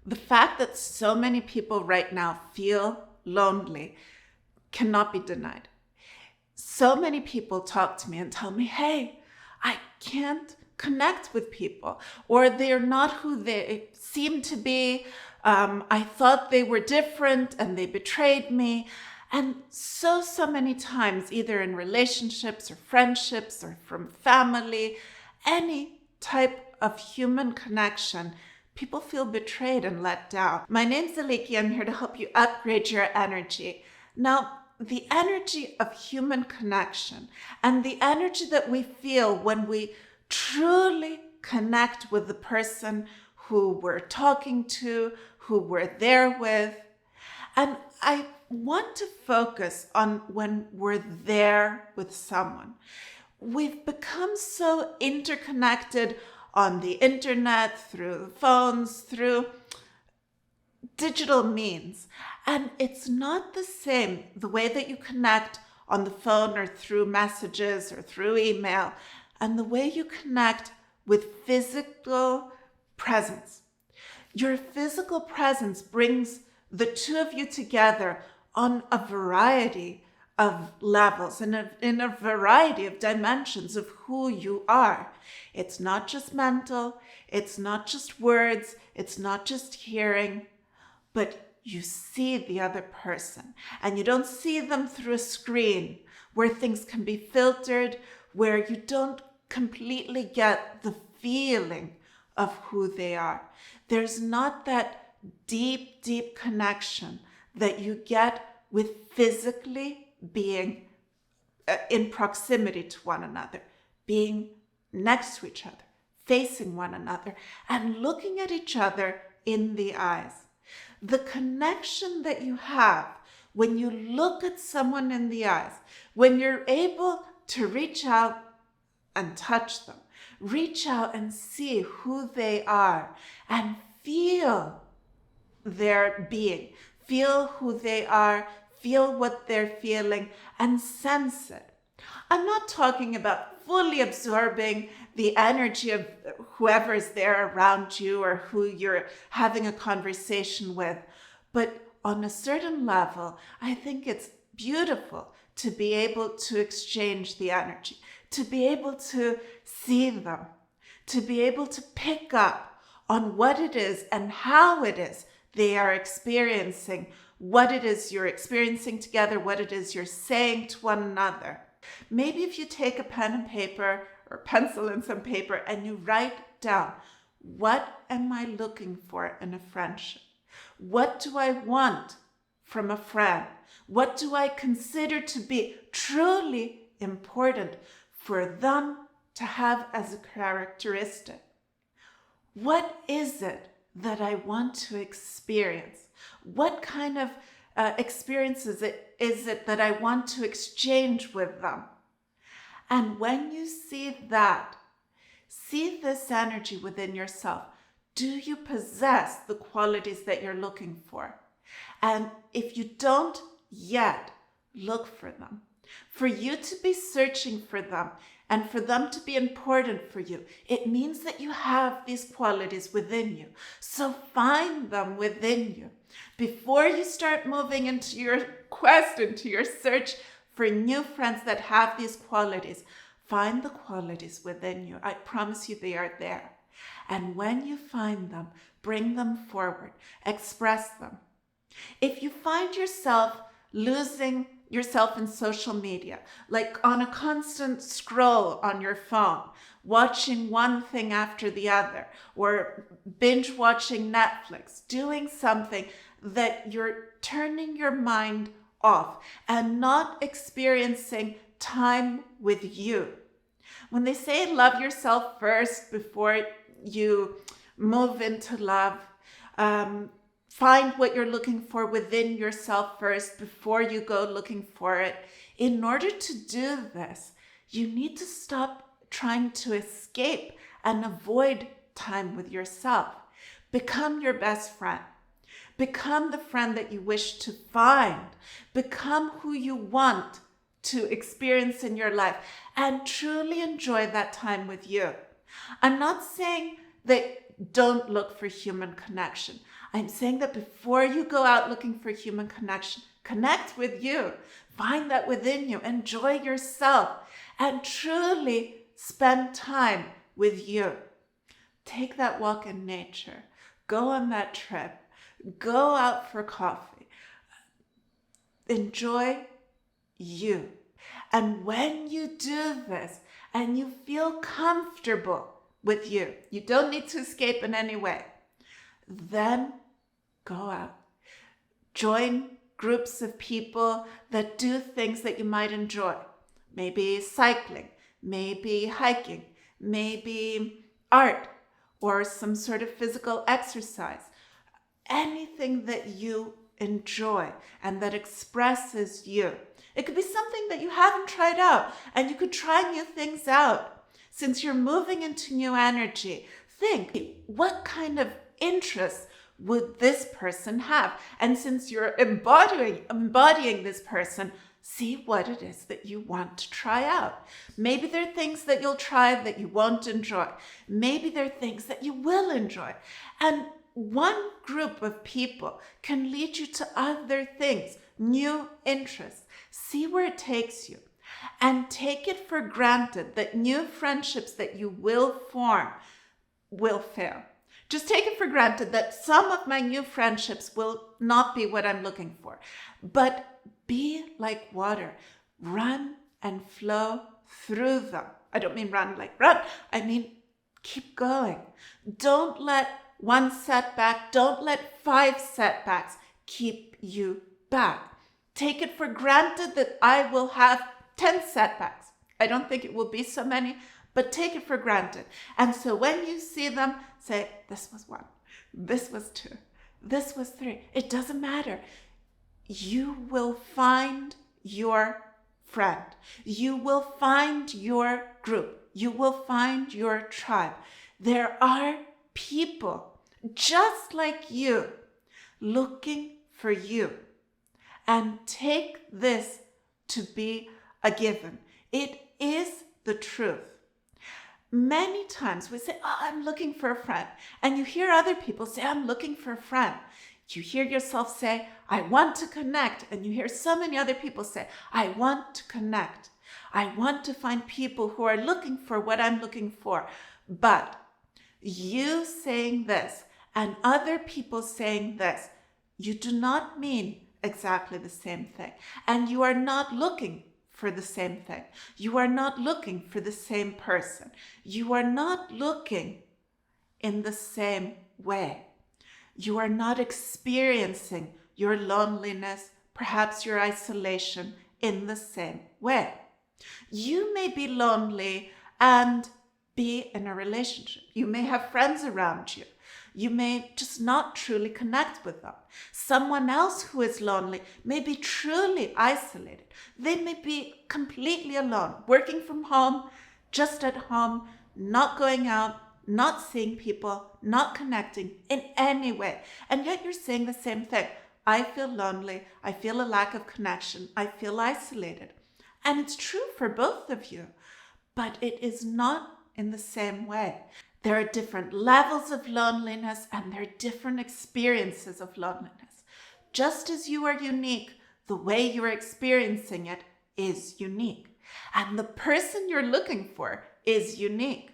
The fact that so many people right now feel lonely cannot be denied. So many people talk to me and tell me, hey, I can't connect with people, or they're not who they seem to be. I thought they were different and they betrayed me. And so many times, either in relationships or friendships or from family, any type of human connection, people feel betrayed and let down. My name's Aliki. I'm here to help you upgrade your energy. Now, the energy of human connection and the energy that we feel when we truly connect with the person who we're talking to, who we're there with. And I want to focus on when we're there with someone. We've become so interconnected on the internet, through phones, through digital means. And it's not the same the way that you connect on the phone or through messages or through email, and the way you connect with physical presence. Your physical presence brings the two of you together on a variety of levels and in a variety of dimensions of who you are. It's not just mental, it's not just words, it's not just hearing, but you see the other person, and you don't see them through a screen where things can be filtered, where you don't completely get the feeling of who they are. There's not that deep, deep connection that you get with physically being in proximity to one another, being next to each other, facing one another, and looking at each other in the eyes. The connection that you have when you look at someone in the eyes, when you're able to reach out and touch them, reach out and see who they are and feel their being, feel who they are, feel what they're feeling, and sense it. I'm not talking about fully absorbing the energy of whoever is there around you or who you're having a conversation with, but on a certain level, I think it's beautiful to be able to exchange the energy, to be able to see them, to be able to pick up on what it is and how it is they are experiencing, what it is you're experiencing together, what it is you're saying to one another. Maybe if you take a pen and paper or pencil and some paper and you write down, what am I looking for in a friendship? What do I want from a friend? What do I consider to be truly important for them to have as a characteristic? What is it that I want to experience? What kind of experiences is it that I want to exchange with them? And when you see that, see this energy within yourself. Do you possess the qualities that you're looking for? And if you don't yet, look for them. For you to be searching for them and for them to be important for you, it means that you have these qualities within you. So find them within you. Before you start moving into your quest, into your search for new friends that have these qualities, find the qualities within you. I promise you they are there. And when you find them, bring them forward, express them. If you find yourself losing yourself in social media, like on a constant scroll on your phone, watching one thing after the other, or binge watching Netflix, doing something that you're turning your mind off and not experiencing time with you. When they say love yourself first before you move into love, find what you're looking for within yourself first before you go looking for it. In order to do this, you need to stop trying to escape and avoid time with yourself. Become your best friend. Become the friend that you wish to find. Become who you want to experience in your life and truly enjoy that time with you. I'm not saying that don't look for human connection. I'm saying that before you go out looking for human connection, connect with you. Find that within you. Enjoy yourself and truly spend time with you. Take that walk in nature. Go on that trip. Go out for coffee. Enjoy you. And when you do this and you feel comfortable with you, you don't need to escape in any way, then go out. Join groups of people that do things that you might enjoy. Maybe cycling, maybe hiking, maybe art, or some sort of physical exercise. Anything that you enjoy and that expresses you. It could be something that you haven't tried out, and you could try new things out. Since you're moving into new energy, think, what kind of interests would this person have? And since you're embodying this person, see what it is that you want to try out. Maybe there are things that you'll try that you won't enjoy. Maybe there are things that you will enjoy. And one group of people can lead you to other things, new interests. See where it takes you. And take it for granted that new friendships that you will form will fail. Just take it for granted that some of my new friendships will not be what I'm looking for. But be like water. Run and flow through them. I don't mean run like run. I mean keep going. Don't let one setback, don't let 5 setbacks keep you back. Take it for granted that I will have 10 setbacks. I don't think it will be so many, but take it for granted. And so when you see them, say, this was 1, this was 2, this was 3. It doesn't matter. You will find your friend. You will find your group. You will find your tribe. There are people just like you looking for you. And take this to be a given. It is the truth. Many times we say, oh, I'm looking for a friend. And you hear other people say, I'm looking for a friend. You hear yourself say, I want to connect. And you hear so many other people say, I want to connect. I want to find people who are looking for what I'm looking for. But you saying this and other people saying this, you do not mean exactly the same thing. And you are not looking for the same thing. You are not looking for the same person. You are not looking in the same way. You are not experiencing your loneliness, perhaps your isolation, in the same way. You may be lonely and be in a relationship. You may have friends around you. You may just not truly connect with them. Someone else who is lonely may be truly isolated. They may be completely alone, working from home, just at home, not going out, not seeing people, not connecting in any way. And yet you're saying the same thing. I feel lonely. I feel a lack of connection. I feel isolated. And it's true for both of you, but it is not in the same way. There are different levels of loneliness and there are different experiences of loneliness. Just as you are unique, the way you're experiencing it is unique. And the person you're looking for is unique.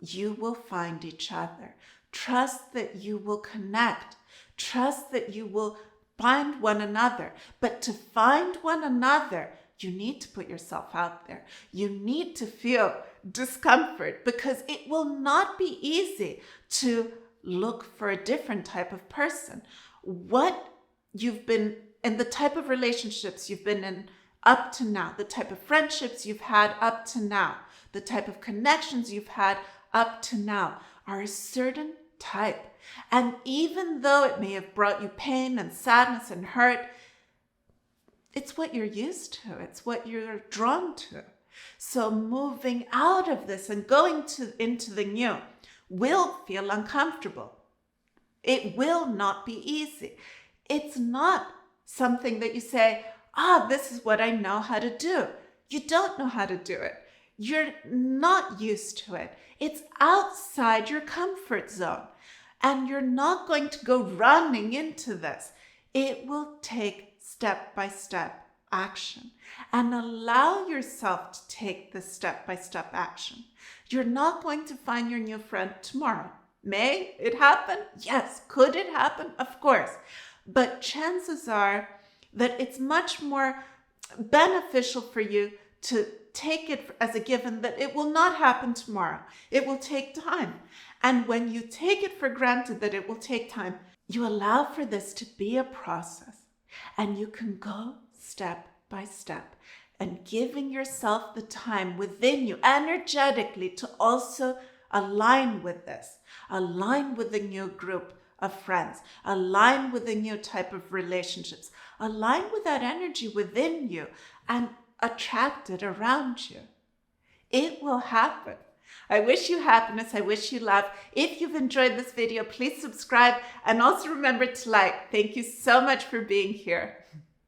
You will find each other. Trust that you will connect. Trust that you will find one another. But to find one another, you need to put yourself out there. You need to feel discomfort because it will not be easy to look for a different type of person. What you've been in, the type of relationships you've been in up to now, the type of friendships you've had up to now, the type of connections you've had up to now are a certain type. And even though it may have brought you pain and sadness and hurt, it's what you're used to. It's what you're drawn to. So moving out of this and going into the new will feel uncomfortable. It will not be easy. It's not something that you say, this is what I know how to do. You don't know how to do it. You're not used to it. It's outside your comfort zone. And you're not going to go running into this. It will take step-by-step action, and allow yourself to take this step-by-step action. You're not going to find your new friend tomorrow. May it happen? Yes. Could it happen? Of course. But chances are that it's much more beneficial for you to take it as a given that it will not happen tomorrow. It will take time. And when you take it for granted that it will take time, you allow for this to be a process, and you can go step by step and giving yourself the time within you energetically to also align with this, align with a new group of friends, align with a new type of relationships, align with that energy within you and attract it around you. It will happen. I wish you happiness. I wish you love. If you've enjoyed this video, please subscribe and also remember to like. Thank you so much for being here.